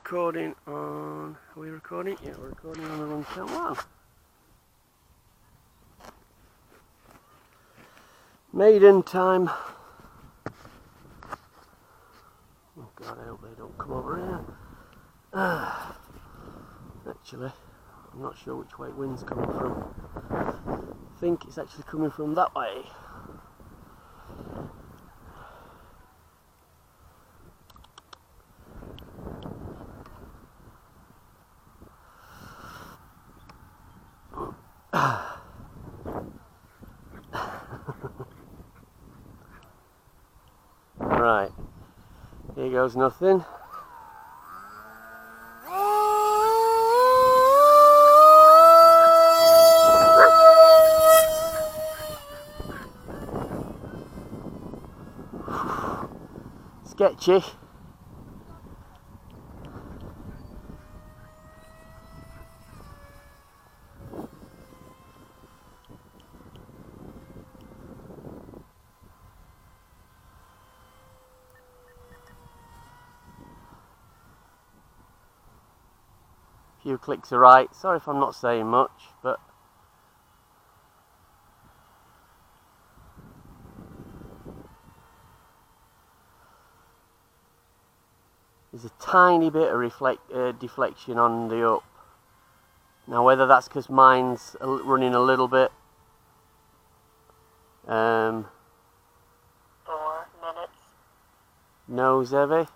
recording on... Are we recording? Yeah, we're recording on the long-term one. Maiden time. Oh God, I hope they don't come over here. Actually, I'm not sure which way wind's coming from. I think it's actually coming from that way. Right, here goes nothing. Sketchy. Few clicks are right. Sorry if I'm not saying much, but there's a tiny bit of deflection on the up. Now whether that's because mine's running a little bit 4 minutes. nose heavy.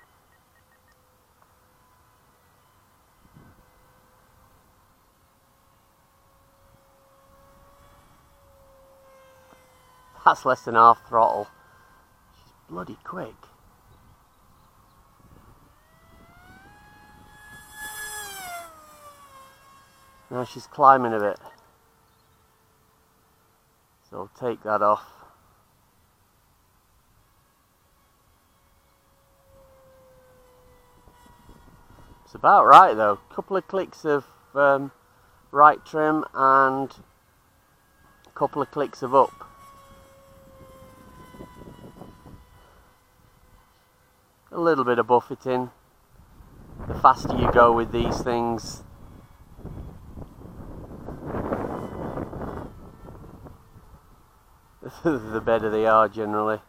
That's less than half throttle. She's bloody quick. Now she's climbing a bit. So I'll take that off. It's about right though. Couple of clicks of right trim and a couple of clicks of up. A little bit of buffeting. The faster you go with these things, the better they are generally.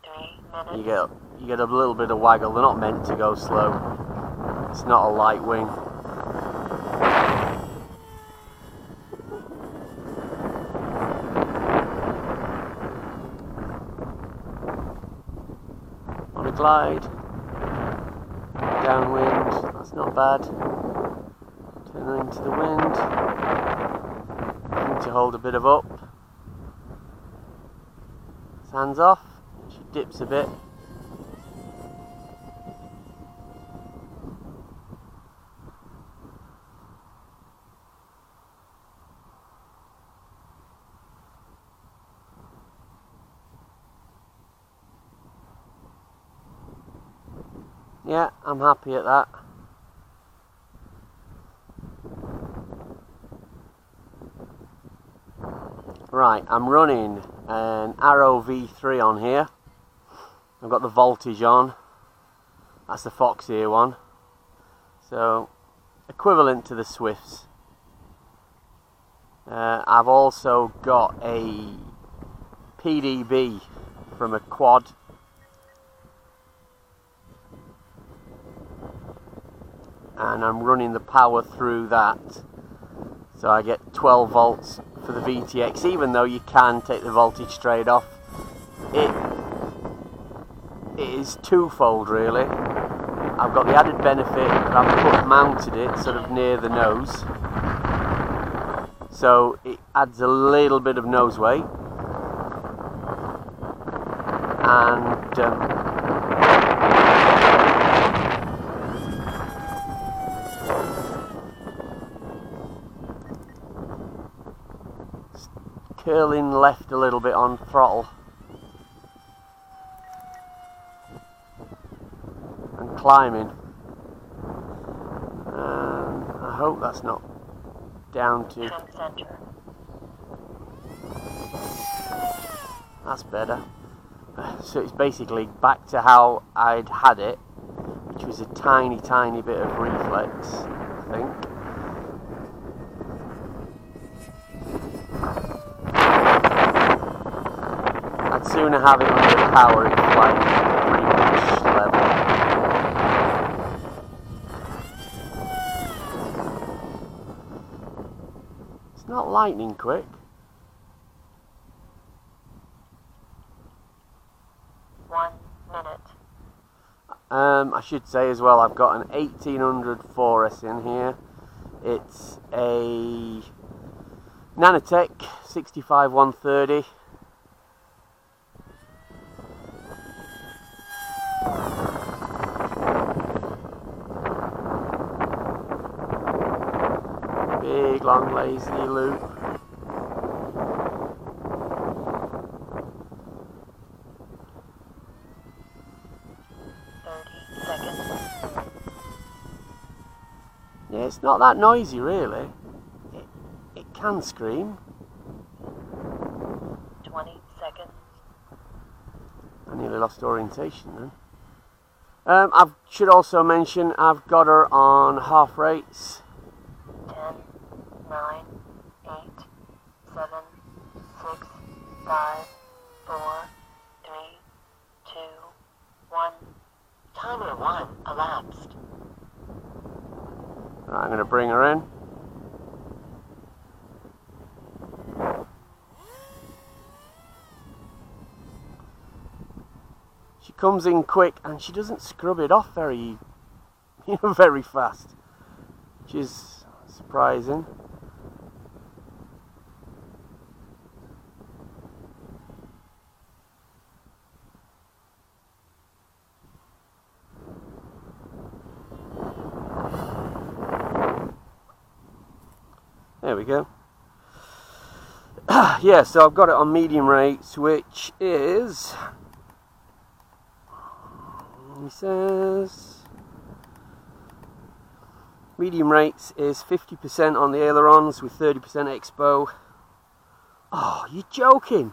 3 minutes. You get a little bit of waggle. They're not meant to go slow. It's not a light wing. On a glide. Downwind, that's not bad. Turn her into the wind. Need to hold a bit of up. Hands off. She dips a bit. Yeah, I'm happy at that. Right, I'm running an Arrow V3 on here. I've got the voltage on. That's the Foxeer one. So, equivalent to the Swifts. I've also got a PDB from a quad. And I'm running the power through that, so I get 12 volts for the VTX. Even though you can take the voltage straight off, it is twofold really. I've got the added benefit that I've mounted it sort of near the nose, so it adds a little bit of nose weight, and curling left a little bit on throttle and climbing, and I hope that's not down to... Center. That's better. So it's basically back to how I'd had it which was a tiny bit of reflex, I think. I'd sooner have it under power in flight, pretty much level. It's not lightning quick. I should say as well, I've got an 1800 4S in here. It's a Matek 65-130. Big long lazy loop. Yeah, it's not that noisy really. It can scream. 20 seconds. I nearly lost orientation then. I should also mention I've got her on half rates. 10, 9, 8, 7, 6, 5, 4, 3, 2, 1. Timer 1 elapsed. Right, I'm going to bring her in. She comes in quick and she doesn't scrub it off very fast, which is surprising. There we go. Yeah, so I've got it on medium rates, which is, he says, medium rates is 50% on the ailerons with 30% expo. Oh, you're joking.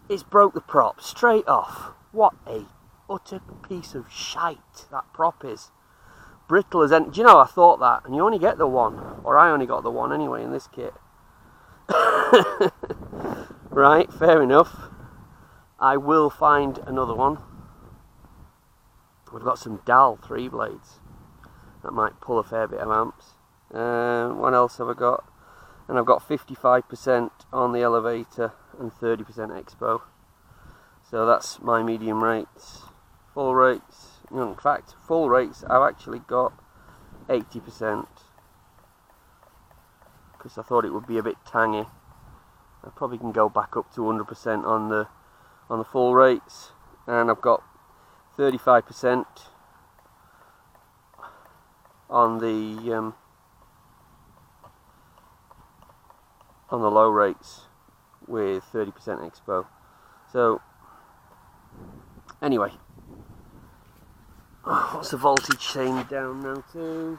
It's broke the prop straight off. What a utter piece of shite that prop is. Brittle as any. Do you know, I thought that, and you only get the one, or I only got the one anyway in this kit. Right, fair enough. I will find another one. We've got some DAL 3 blades that might pull a fair bit of amps. What else have I got? And I've got 55% on the elevator and 30% expo. So that's my medium rates. Full rates. In fact, full rates I've actually got 80% because I thought it would be a bit tangy. I probably can go back up to 100% on the full rates, and I've got 35% on the low rates with 30% expo. So anyway. What's the voltage saying down now to?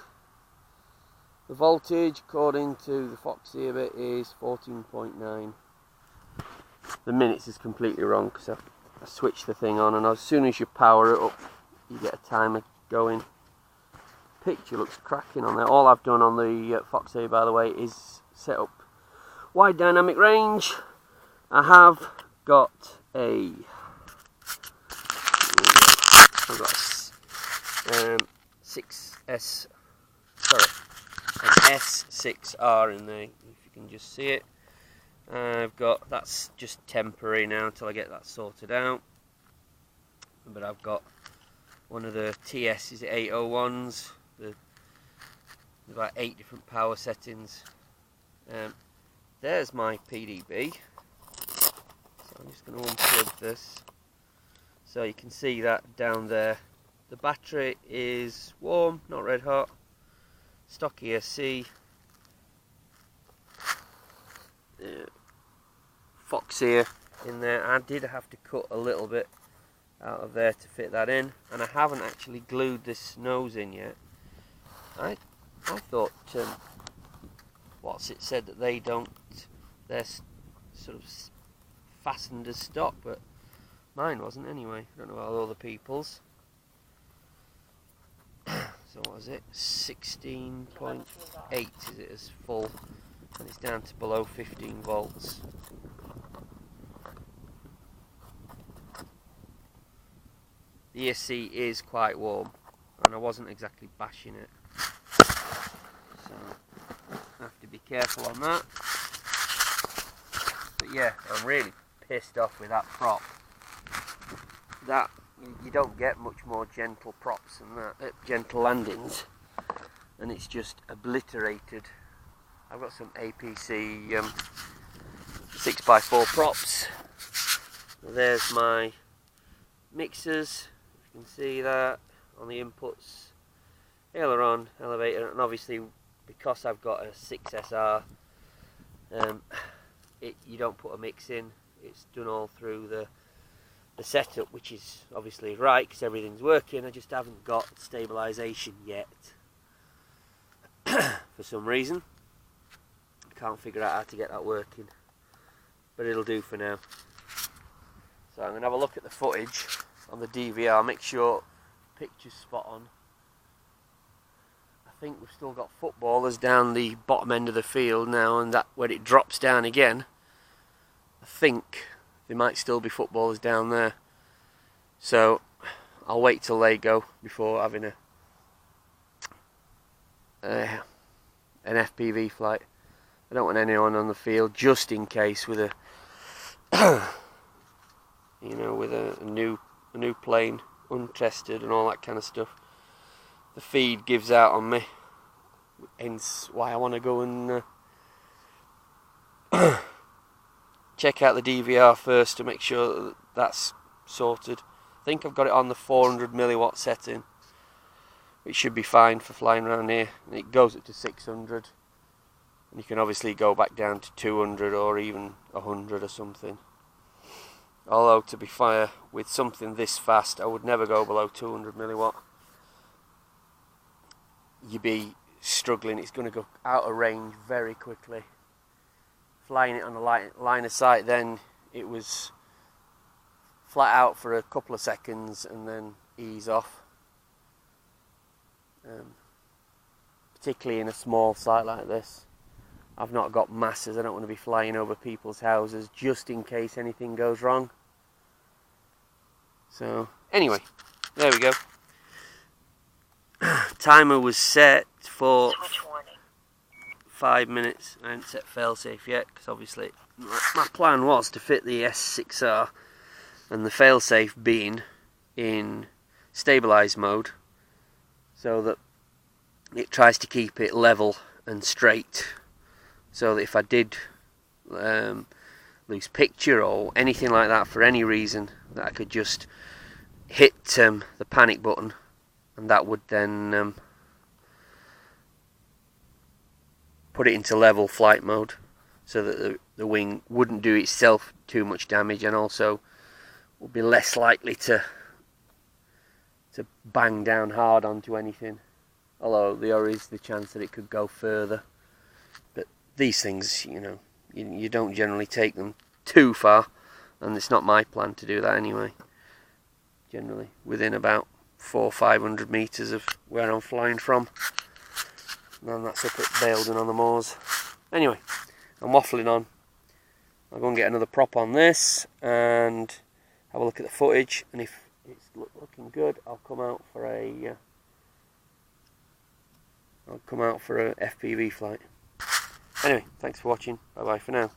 The voltage, according to the Foxeer bit, is 14.9. The minutes is completely wrong because I switched the thing on, and as soon as you power it up, you get a timer going. Picture looks cracking on there. All I've done on the Foxeer, by the way, is set up wide dynamic range. I have got a S6R in there, if you can just see it. I've got, that's just temporary now until I get that sorted out. But I've got one of the TS801s. There's about 8 different power settings. There's my PDB. So I'm just going to unplug this. So you can see that down there. The battery is warm, not red hot. Stock ESC. Foxeer in there. I did have to cut a little bit out of there to fit that in, and I haven't actually glued this nose in yet. I thought what's it said that they don't, they're sort of fastened as stock, but mine wasn't anyway. I don't know about other people's. so what is it, 16.8 is it as full, and it's down to below 15 volts. The ESC is quite warm, and I wasn't exactly bashing it, so I have to be careful on that. But yeah, I'm really pissed off with that prop. That you don't get much more gentle props than that, gentle landings, and it's just obliterated. I've got some APC 6x4 props. There's my mixers. You can see that on the inputs, aileron, elevator, and obviously because I've got a 6SR, you don't put a mix in. It's done all through the setup, which is obviously right because everything's working. I just haven't got stabilisation yet for some reason. I can't figure out how to get that working, but it'll do for now. So I'm going to have a look at the footage on the DVR, make sure the picture's spot on. I think we've still got footballers down the bottom end of the field now, and that when it drops down again, I think there might still be footballers down there. So I'll wait till they go before having an FPV flight. I don't want anyone on the field just in case with a with a new plane, untested and all that kind of stuff. The feed gives out on me, hence why I want to go and check out the DVR first to make sure that that's sorted. I think I've got it on the 400 milliwatt setting, which should be fine for flying around here. And it goes up to 600, and you can obviously go back down to 200 or even 100 or something. Although, to be fair, with something this fast, I would never go below 200 milliwatt. You'd be struggling. It's going to go out of range very quickly. Flying it on a line of sight, then it was flat out for a couple of seconds and then ease off. Particularly in a small site like this. I've not got masses. I don't want to be flying over people's houses just in case anything goes wrong. So anyway, there we go. Timer was set for 5 minutes. I haven't set failsafe yet because obviously my plan was to fit the S6R and the failsafe being in stabilised mode so that it tries to keep it level and straight, so that if I did lose picture or anything like that for any reason, that I could just hit the panic button, and that would then put it into level flight mode, so that the wing wouldn't do itself too much damage, and also would be less likely to bang down hard onto anything. Although there is the chance that it could go further. But these things, you don't generally take them too far, and it's not my plan to do that anyway. Generally within about 400 or 500 metres of where I'm flying from, and that's up at Maiden on the moors. Anyway, I'm waffling on. I'll go and get another prop on this and have a look at the footage, and if it's looking good, I'll come out for a FPV flight. Anyway, thanks for watching. Bye bye for now.